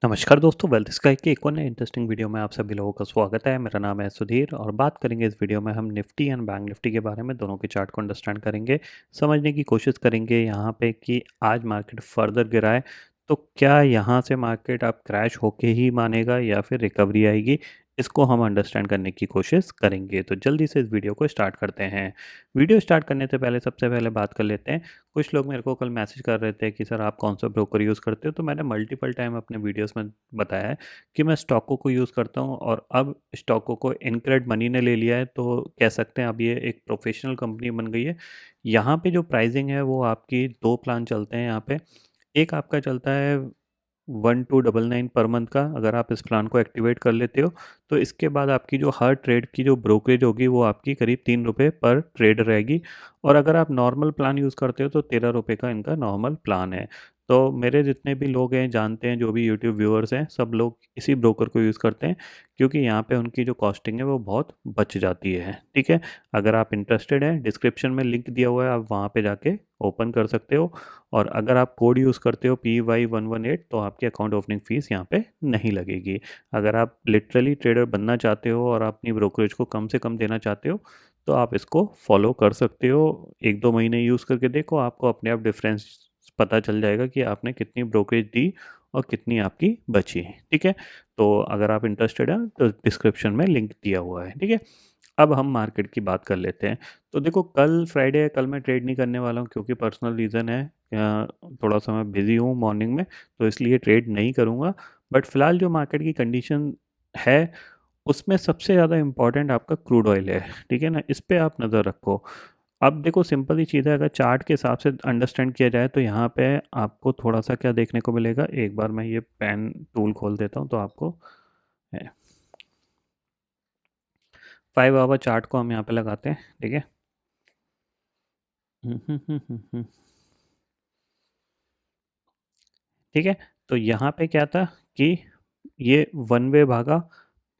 नमस्कार दोस्तों, wealth sky के एक और नए इंटरेस्टिंग वीडियो में आप सभी लोगों का स्वागत है। मेरा नाम है सुधीर और बात करेंगे इस वीडियो में हम निफ्टी एंड बैंक निफ्टी के बारे में। दोनों के चार्ट को अंडरस्टैंड करेंगे, समझने की कोशिश करेंगे यहाँ पे कि आज मार्केट फर्दर गिरा है तो क्या यहाँ से मार्केट आप क्रैश होके ही मानेगा या फिर रिकवरी आएगी। इसको हम अंडरस्टैंड करने की कोशिश करेंगे। तो जल्दी से इस वीडियो को स्टार्ट करते हैं। वीडियो स्टार्ट करने से पहले सबसे पहले बात कर लेते हैं। कुछ लोग मेरे को कल मैसेज कर रहे थे कि सर आप कौन सा ब्रोकर यूज़ करते हो। तो मैंने मल्टीपल टाइम अपने वीडियोस में बताया है कि मैं स्टॉकों को यूज़ करता हूँ और अब स्टॉकों को इनक्रेड मनी ने ले लिया है, तो कह सकते हैं अब ये एक प्रोफेशनल कंपनी बन गई है। यहाँ पे जो प्राइसिंग है वो आपकी दो प्लान चलते हैं यहाँ पे। एक आपका चलता है 1299 पर मंथ का। अगर आप इस प्लान को एक्टिवेट कर लेते हो तो इसके बाद आपकी जो हर ट्रेड की जो ब्रोकरेज होगी वो आपकी करीब 3 रुपये पर ट्रेड रहेगी। और अगर आप नॉर्मल प्लान यूज़ करते हो तो 13 रुपये का इनका नॉर्मल प्लान है। तो मेरे जितने भी लोग हैं जानते हैं, जो भी यूट्यूब व्यूअर्स हैं सब लोग इसी ब्रोकर को यूज़ करते हैं, क्योंकि यहाँ पे उनकी जो कॉस्टिंग है वो बहुत बच जाती है। ठीक है, अगर आप इंटरेस्टेड हैं डिस्क्रिप्शन में लिंक दिया हुआ है, आप वहाँ पे जाके ओपन कर सकते हो। और अगर आप कोड यूज़ करते हो PY118 तो आपकी अकाउंट ओपनिंग फ़ीस यहाँ पे नहीं लगेगी। अगर आप लिटरली ट्रेडर बनना चाहते हो और अपनी ब्रोकरेज को कम से कम देना चाहते हो तो आप इसको फॉलो कर सकते हो। 1-2 महीने यूज़ करके देखो, आपको अपने आप डिफरेंस पता चल जाएगा कि आपने कितनी ब्रोकरेज दी और कितनी आपकी बची। ठीक है, तो अगर आप इंटरेस्टेड हैं तो डिस्क्रिप्शन में लिंक दिया हुआ है। ठीक है, अब हम मार्केट की बात कर लेते हैं। तो देखो, कल फ्राइडे है, कल मैं ट्रेड नहीं करने वाला हूँ क्योंकि पर्सनल रीज़न है। थोड़ा सा मैं बिज़ी हूँ मॉर्निंग में, तो इसलिए ट्रेड नहीं करूँगा। बट फ़िलहाल जो मार्केट की कंडीशन है उसमें सबसे ज़्यादा इम्पोर्टेंट आपका क्रूड ऑयल है। ठीक है ना, इस पे आप नज़र रखो। अब देखो, सिंपल ही चीज़ है, अगर चार्ट के हिसाब से अंडरस्टैंड किया जाए तो यहाँ पे आपको थोड़ा सा क्या देखने को मिलेगा। एक बार मैं ये पेन टूल खोल देता हूँ तो आपको 5 आवर चार्ट को हम यहाँ पे लगाते हैं। ठीक है, ठीक है, तो यहाँ पे क्या था कि ये वन वे भागा।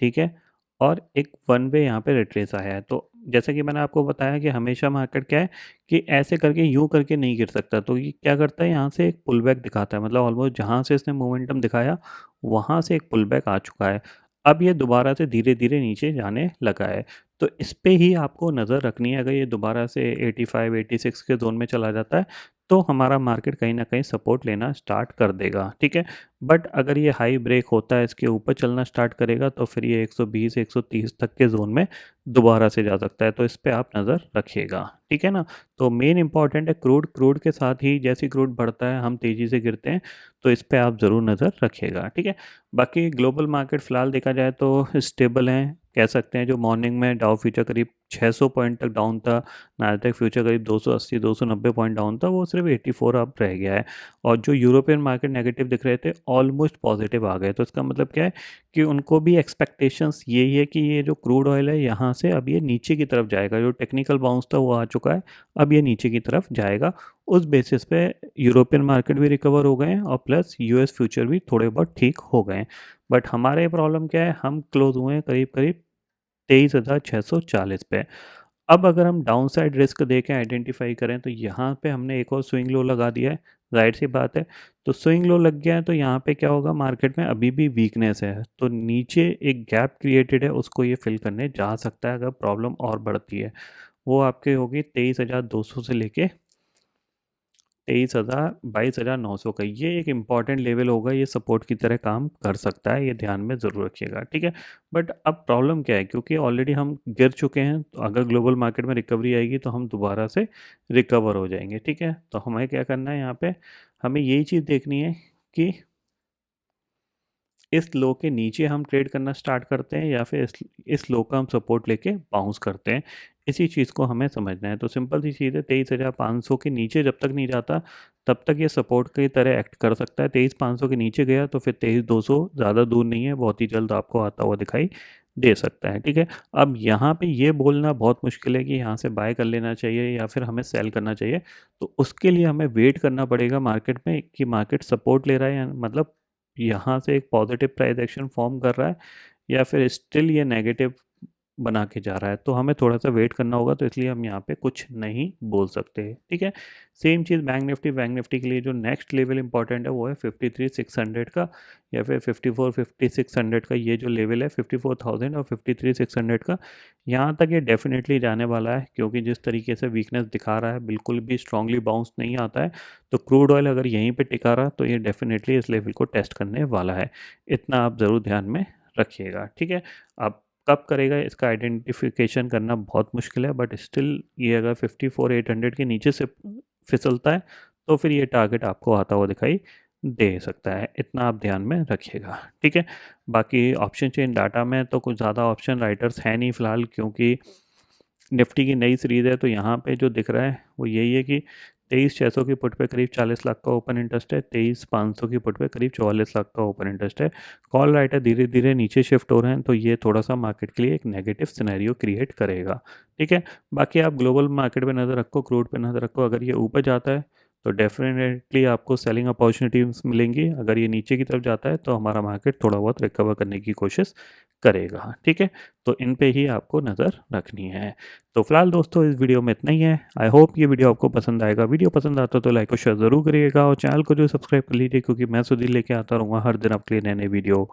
ठीक है, और एक वन वे यहाँ पे रिट्रेस आया है। तो जैसे कि मैंने आपको बताया कि हमेशा मार्केट क्या है कि ऐसे करके यूं करके नहीं गिर सकता, तो ये क्या करता है, यहाँ से एक पुल बैक दिखाता है। मतलब ऑलमोस्ट जहाँ से इसने मोमेंटम दिखाया वहाँ से एक पुल बैक आ चुका है। अब ये दोबारा से धीरे धीरे नीचे जाने लगा है। तो इस पे ही आपको नज़र रखनी है। अगर ये दोबारा से 85 86 के जोन में चला जाता है तो हमारा मार्केट कहीं ना कहीं सपोर्ट लेना स्टार्ट कर देगा। ठीक है, बट अगर ये हाई ब्रेक होता है, इसके ऊपर चलना स्टार्ट करेगा तो फिर ये 120 130 तक के जोन में दोबारा से जा सकता है। तो इस पे आप नज़र रखिएगा। ठीक है ना, तो मेन इंपॉर्टेंट है क्रूड। क्रूड के साथ ही जैसे क्रूड बढ़ता है हम तेज़ी से गिरते हैं, तो इस पे आप ज़रूर नज़र रखिएगा। ठीक है, बाकी ग्लोबल मार्केट फ़िलहाल देखा जाए तो स्टेबल हैं, कह सकते हैं। जो मॉर्निंग में डाउ फ्यूचर करीब 600 पॉइंट तक डाउन था, नास्डैक फ्यूचर करीब 280 290 पॉइंट डाउन था, वो सिर्फ 84 अब रह गया है। और जो यूरोपियन मार्केट नेगेटिव दिख रहे थे ऑलमोस्ट पॉजिटिव आ गए। तो इसका मतलब क्या है कि उनको भी एक्सपेक्टेशंस यही है कि ये जो क्रूड ऑयल है यहाँ से अब ये नीचे की तरफ जाएगा। जो टेक्निकल बाउंस था वो आ चुका है, अब ये नीचे की तरफ जाएगा। उस बेसिस पे यूरोपियन मार्केट भी रिकवर हो गए हैं और प्लस यूएस फ्यूचर भी थोड़े बहुत ठीक हो गए हैं। बट हमारे प्रॉब्लम क्या है, हम क्लोज हुए हैं करीब करीब 23,640 पे। अब अगर हम डाउन साइड रिस्क देखें, आइडेंटिफाई करें, तो यहाँ पे हमने एक और स्विंग लो लगा दिया है। जाहिर सी बात है, तो स्विंग लो लग गया है तो यहाँ पे क्या होगा, मार्केट में अभी भी वीकनेस है, तो नीचे एक गैप क्रिएटेड है, उसको ये फिल करने जा सकता है अगर प्रॉब्लम और बढ़ती है। वो आपके होगी 23,200 से लेके 22,900 का। ये एक इम्पॉर्टेंट लेवल होगा, ये सपोर्ट की तरह काम कर सकता है, ये ध्यान में ज़रूर रखिएगा। ठीक है, बट अब प्रॉब्लम क्या है, क्योंकि ऑलरेडी हम गिर चुके हैं, तो अगर ग्लोबल मार्केट में रिकवरी आएगी तो हम दोबारा से रिकवर हो जाएंगे। ठीक है, तो हमें क्या करना है, यहाँ पे हमें यही चीज़ देखनी है कि इस लो के नीचे हम ट्रेड करना स्टार्ट करते हैं या फिर इस लो का हम सपोर्ट लेके बाउंस करते हैं। इसी चीज़ को हमें समझना है। तो सिंपल सी चीज़ है, 23,500 के नीचे जब तक नहीं जाता तब तक ये सपोर्ट की तरह एक्ट कर सकता है। 23,500 के नीचे गया तो फिर 23,200 ज़्यादा दूर नहीं है, बहुत ही जल्द आपको आता हुआ दिखाई दे सकता है। ठीक है, अब यहाँ पे ये बोलना बहुत मुश्किल है कि यहाँ से बाय कर लेना चाहिए या फिर हमें सेल करना चाहिए। तो उसके लिए हमें वेट करना पड़ेगा मार्केट में कि मार्केट सपोर्ट ले रहा है, मतलब यहाँ से एक पॉजिटिव प्राइस एक्शन फॉर्म कर रहा है या फिर स्टिल ये नेगेटिव बना के जा रहा है, तो हमें थोड़ा-सा वेट करना होगा, तो इसलिए हम यहाँ पे कुछ नहीं बोल सकते, ठीक है? सेम चीज़ बैंक निफ्टी के लिए जो नेक्स्ट लेवल इम्पोर्टेंट है वो है 53,600 का या फिर 54,5600 का, ये जो लेवल है 54,000 और 53,600 का, यहाँ तक ये डेफ़िनेटली जाने वाला है, क्योंकि जिस तरीके से वीकनेस दिखा रहा है बिल्कुल भी स्ट्रॉन्गली बाउंस नहीं आता है, तो क्रूड ऑयल अगर यहीं पे टिका रहा तो ये डेफ़िनेटली इस लेवल को टेस्ट करने वाला है। इतना आप ज़रूर ध्यान में रखिएगा, ठीक है? अब कब करेगा इसका आइडेंटिफिकेशन करना बहुत मुश्किल है, बट स्टिल ये अगर 54,800 के नीचे से फिसलता है तो फिर ये टारगेट आपको आता हुआ दिखाई दे सकता है, इतना आप ध्यान में रखिएगा, ठीक है? बाकी ऑप्शन चेन डाटा में तो कुछ ज़्यादा ऑप्शन राइटर्स हैं नहीं फ़िलहाल, क्योंकि निफ्टी की नई सीरीज़ है, तो यहाँ पे जो दिख रहा है वो यही है कि 23,600 की पुट पे करीब 40 लाख का ओपन इंटरेस्ट है, 23,500 की पुट पे करीब 44 लाख का ओपन इंटरेस्ट है। कॉल राइटर धीरे धीरे नीचे शिफ्ट हो रहे हैं, तो ये थोड़ा सा मार्केट के लिए एक नेगेटिव सिनेरियो क्रिएट करेगा, ठीक है? बाकी आप ग्लोबल मार्केट पे नज़र रखो, क्रूड पे नज़र रखो, अगर ये ऊपर जाता है तो डेफिनेटली आपको सेलिंग अपॉर्चुनिटीज मिलेंगी, अगर ये नीचे की तरफ जाता है तो हमारा मार्केट थोड़ा बहुत रिकवर करने की कोशिश करेगा, ठीक है? तो इन पे ही आपको नज़र रखनी है। तो फिलहाल दोस्तों इस वीडियो में इतना ही है। आई होप ये वीडियो आपको पसंद आएगा। वीडियो पसंद आता तो लाइक और शेयर ज़रूर करिएगा और चैनल को जो सब्सक्राइब कर लीजिए, क्योंकि मैं सुधीर लेके आता रहूँगा हर दिन आपके लिए नए नए वीडियो।